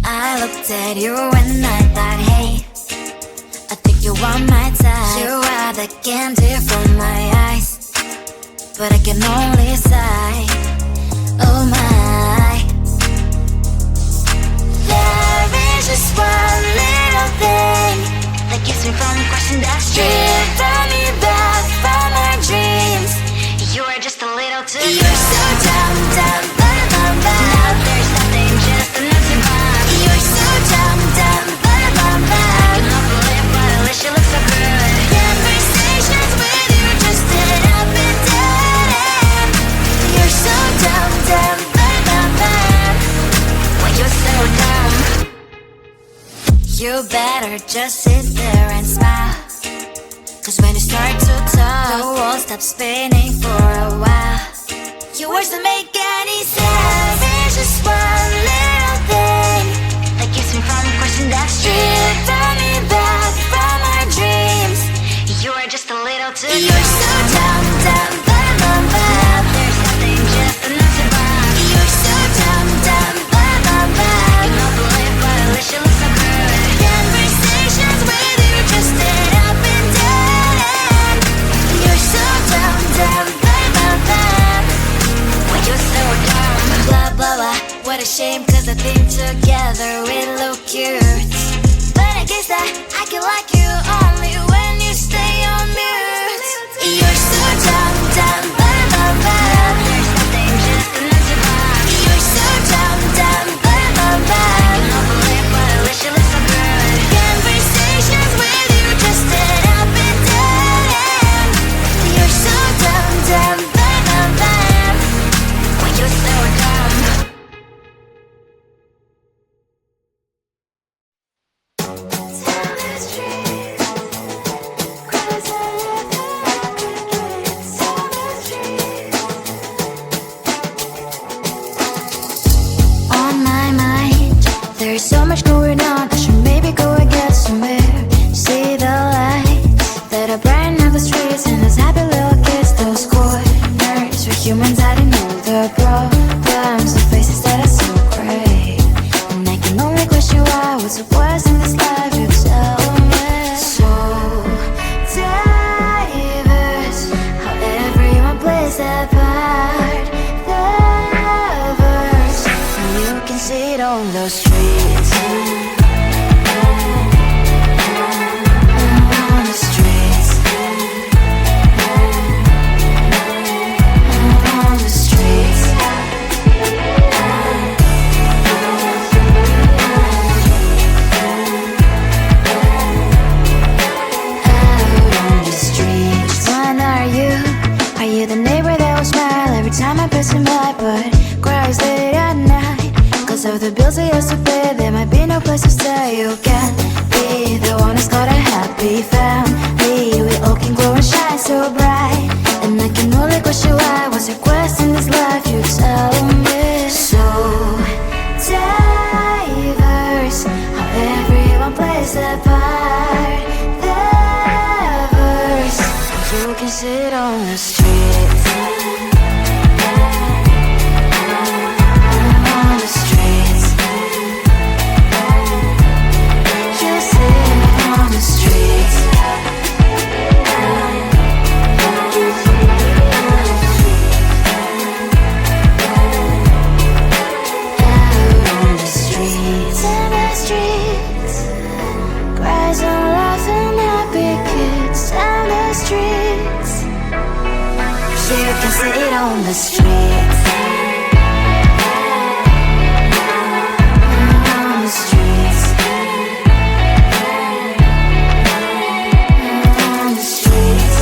I looked at you and I thought, hey, I think you are my type. You are the candy from my eyes, but I can only sigh, oh my. There is just one little thing that keeps me from crossing that street. Drive me back from my dreams. You are just a little too good. You're so dumb, dumb, ba-da-bum-bum. Now there's nothing, just an empty bomb. You're so dumb, dumb, ba-da-bum-bum. I cannot believe, but at least you look so good. Conversations with you just end up in dead end. You're so dumb, dumb, ba-da-bum-bum. When you're so dumb, you better just sit there and smile. Cause when you start to talk, the world stops spinning for a while. Your words don't make any sense. There's just one little thing that keeps me from crossing that street. Turn me back from our dreams. You are just a little too good. You're so dumb, dumb, ba-da-bum-bum. There's nothing, just an empty bomb. You're so dumb, dumb, ba-da-bum-bum. I cannot believe, but at least you look so good. Conversations with you just end up in dead end. You're so dumb, dumb, ba-da-bum-bum. When you're so dumb, blah, blah, blah. What a shame, cause I think together we look cute. But I guess that I can like you only when you stay on mute. You're so dumb, dumb, ba-da-bum-bum. There's nothing, just an empty bomb. You're so dumb, dumb, ba-da-bum-bum. I cannot believe, but at least you look so good. Conversations with you just end up in dead end. You're so dumb, dumb, ba-da-bum-bum. When you're so dumb. On my mind, there's so much going on. I should maybe go and get some air. See the lights that are brighten up the streets, and those happy little kids, those corners where humans hiding all the problems, the faces that are so great. And I can only question why, what's the worst in this life, you tell me. So diverse, how everyone plays their part. Diverse, and you can see it on the streets. On the streets. On the streets. Out on the streets. When are you? Are you the neighbor that will smile every time I pass him by, but cries late at night? Cause of the bills I used to pay, there might be no place to stay. You can't be the one who's got a happy family. We all can glow and shine so bright, and I can only question why, what's your quest in this life, you tell me. So diverse, how everyone plays their part. Diverse, you can sit on the streets. On the streets. You sit on the streets. Out on the streets. In the streets. Cries and laughing, happy kids. Down the streets. You can sit on the streets. On the streets. On the streets.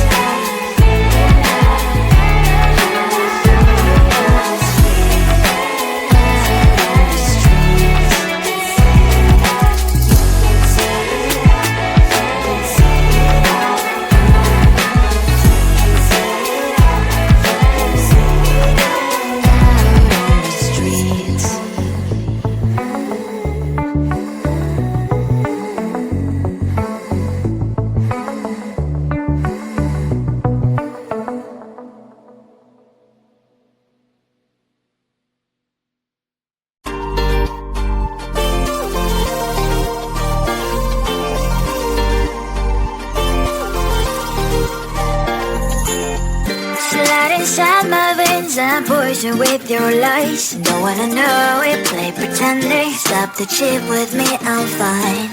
poison with your lies. Don't wanna know it, play pretending. Stop the cheat with me, I'm fine.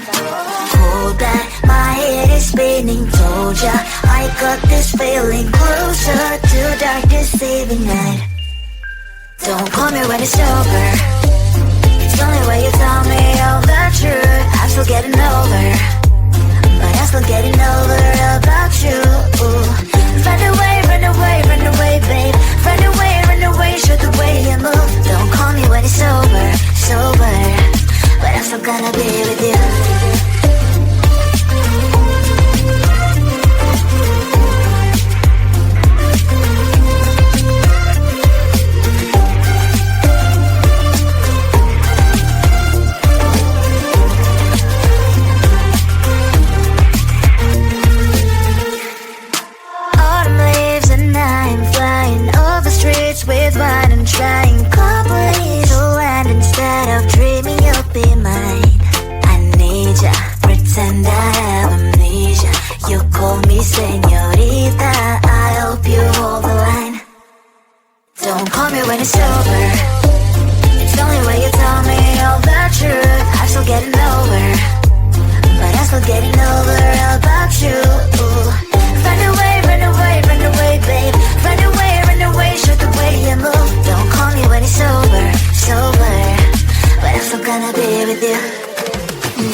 Hold back, my head is spinning. Told ya, I got this feeling closer to dark deceiving night. Don't call me when it's over. It's only when you tell me all the truth. I'm still getting over, but I'm still getting over about you. Run away, run away, run away, babe. Run away, show the way you move. Don't call me when it's over, sober, but I'm still gonna be with you. With what I'm trying, complete to land instead of dreaming you'll be mine. I need ya, pretend I have amnesia. You call me señorita, I hope you hold the line. Don't call me when it's over. It's only when you tell me all the truth. I'm still getting over, but I'm still getting over about you. Run away, run away, run away, babe. Run away, show the way you move. Don't call me when it's over, sober, but I'm still gonna be with you.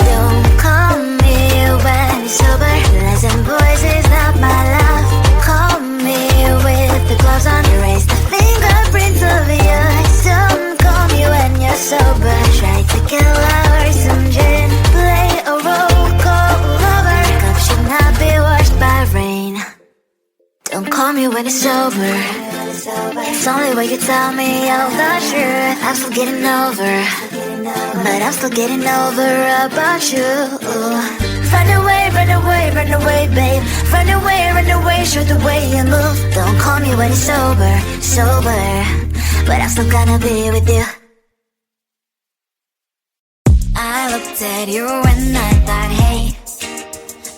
Don't call me when it's over. Lies and boys is not my love. Call me with the gloves on. Erase the fingerprints of yours. Don't call me when you're sober. Try to kill hours, some gin. Play a role call lover. Cup should not be washed by rain. Don't call me when it's over. It's only when you tell me all the truth. I'm still getting over, but I'm still getting over about you. Run away, run away, run away, babe. Run away, show the way you move. Don't call me when it's over, sober, but I'm still gonna be with you. I looked at you and I thought, hey,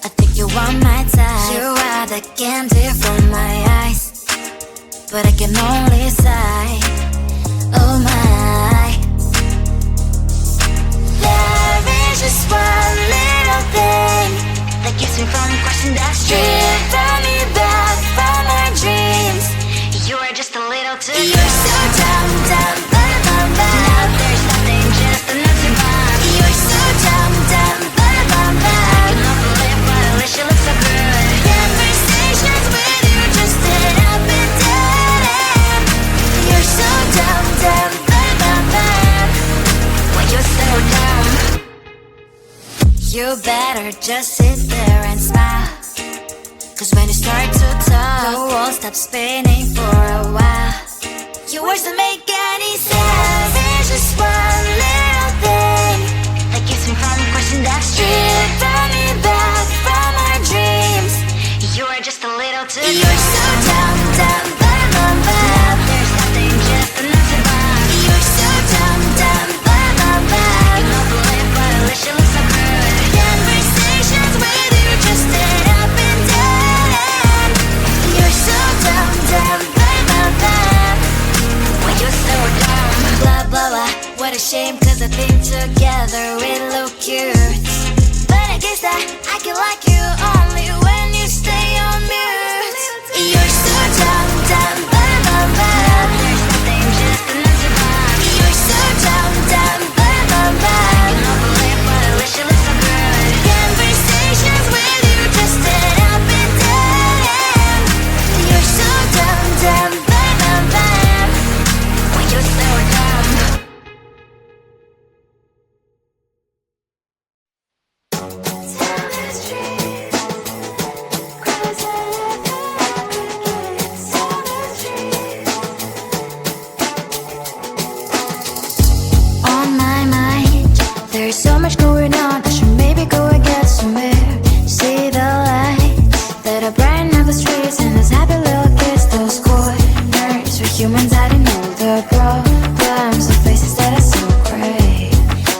I think you want my time. You are the candy from my eyes, but I can only sigh, oh my. There is just one little thing that keeps me from crossing that street. Turn me back from my dreams. You are just a little too close. You're so dumb, dumb, bum, now there's nothing, just another bomb. You're so dumb, dumb, bum, you know the lip, but at least you look so good. Conversations with you just end up in dead end. You're so dumb, dumb, bum, when you're so dumb. You better just sit there and smile, cause when you start to talk, the world stops spinning for a while. Your words don't make any sense. There's just one little thing that keeps me from crossing that street. Turn me back from our dreams. You are just a little too close. You're so dumb, dumb, bum, there's nothing, just another bomb. You're so dumb, dumb, bum, you know the lip, but at least you look so good. Conversations with you just end up in dead end. You're so dumb, dumb, bum, when you're so dumb. Blah, blah, blah, what a shame, cause I think together we look cute. But I guess that I can like you only when you stay on mute. You're so dumb, dumb, there's nothing, just another bomb. You're so dumb, dumb, you know the lip, but at least you look so good. Conversations with you just end up in dead end. You're so dumb, dumb, when you're so dumb. On my mind, there's so much going on. I should maybe go and get some air. See the lights that are brighten up the streets, and those happy little kids, those corners where humans hiding all the problems, the faces that are so gray.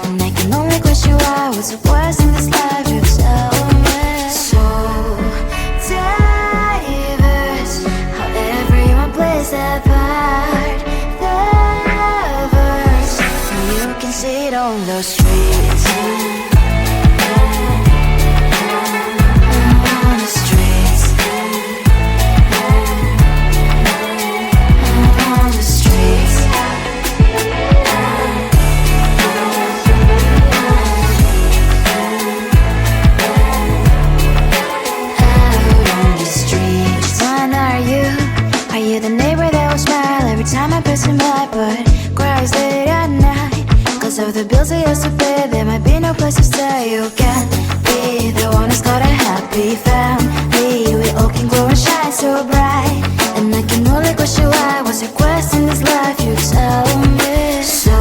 And I can only question why, what's the worst in this life, you tell me. So diverse, how everyone plays their part. on the streets. On the streets. On the streets. Out on the streets. When are you the neighbor that will smile every time I pass him by, but cries late at night? Cause of the bills he has to pay, there might be no place to stay. You can't be the one who's got a happy family. We all can glow and shine so bright, and I can only question why. What's your quest in this life? You tell me. So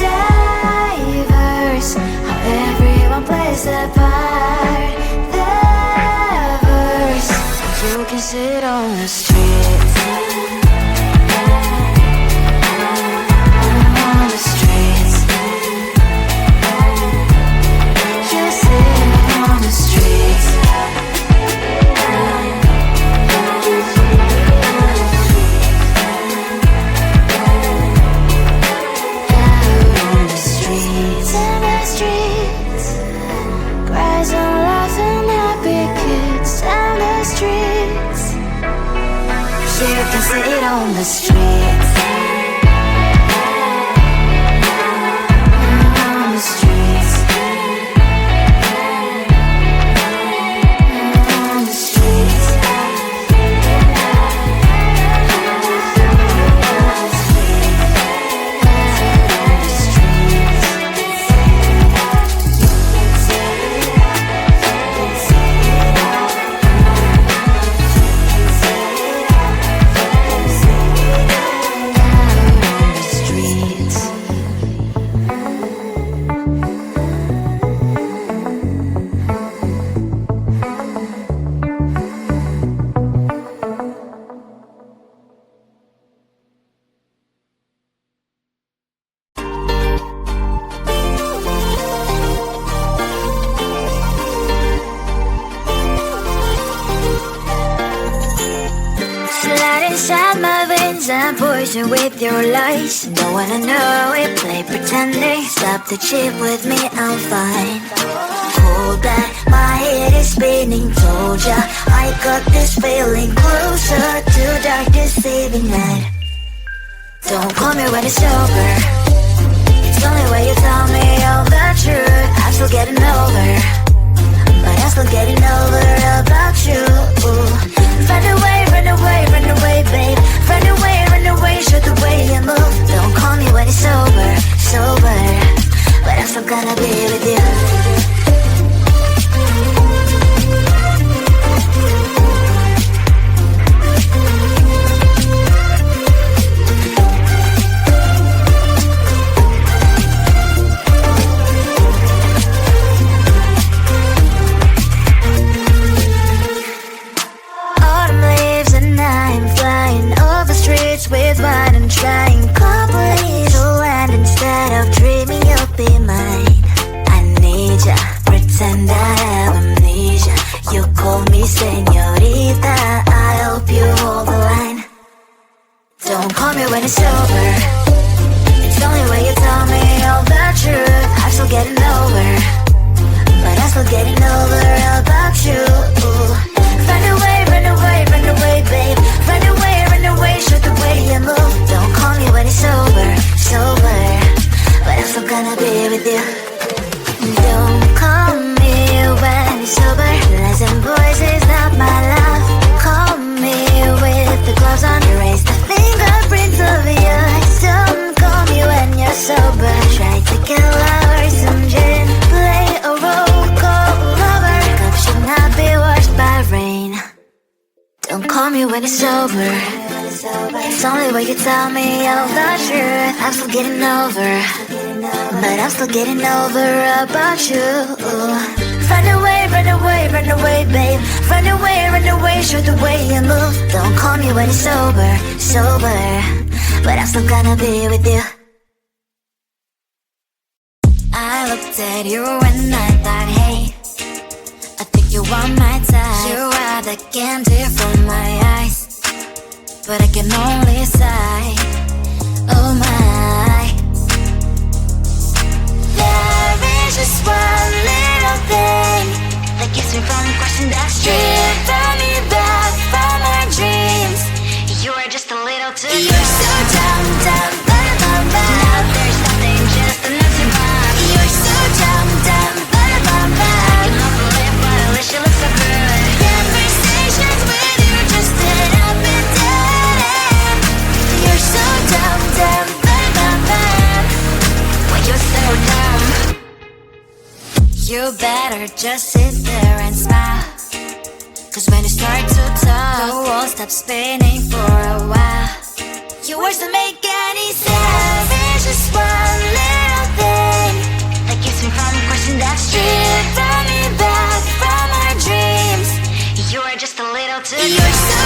diverse, how everyone plays their part. Their verse, you can sit on the streets. On the streets. You sit on the streets. Out on the streets. In the streets. Cries and laughing happy kids. Down the streets. You can sit on the streets. On the streets. On the streets. Slide inside my veins and poison with your lies. Don't wanna know it, play pretending. Stop the chip with me, I'm fine. Hold back, my head is spinning. Told ya, I got this feeling closer to dark deceiving night. Don't call me when it's over. It's only when you tell me all the truth. I'm still getting over, but I'm still getting over about you. Run away, run away, run away, babe. Run away, show the way you move. Don't call me when it's over, sober, but I'm still gonna be with you. With wine and trying company to land instead of dreaming you'll be mine. I need ya, pretend I have amnesia. You call me señorita, I hope you hold the line. Don't call me when it's over. It's only when you tell me all the truth. I'm still getting over, but I'm still getting over about you. Run away, run away, run away, babe. Run away, show the way you move. Don't call me when it's over, sober, but I'm still gonna be with you. Don't call me when it's over. Lies and voices, not my love. Call me with the gloves on. Erase the fingerprints of yours. Don't call me when you're sober. Try to kill hours, some gin. Play a role, call lover. Cup should not be washed by rain. Don't call me when it's over. It's only when you tell me all the truth. I'm still getting over, but I'm still getting over about you. Run away, run away, run away, babe. Run away, show the way you move. Don't call me when it's over, sober, but I'm still gonna be with you. I looked at you and I thought, hey, I think you want my time. You are the candy from my eyes, but I can only sigh. Oh my, You better just sit there and smile, 'cause when you start to talk, the world stops spinning for a while. Your words don't make any sense. There's just one little thing that keeps me from crossing that street. Turn me back from our dreams. You are just a little too. You're so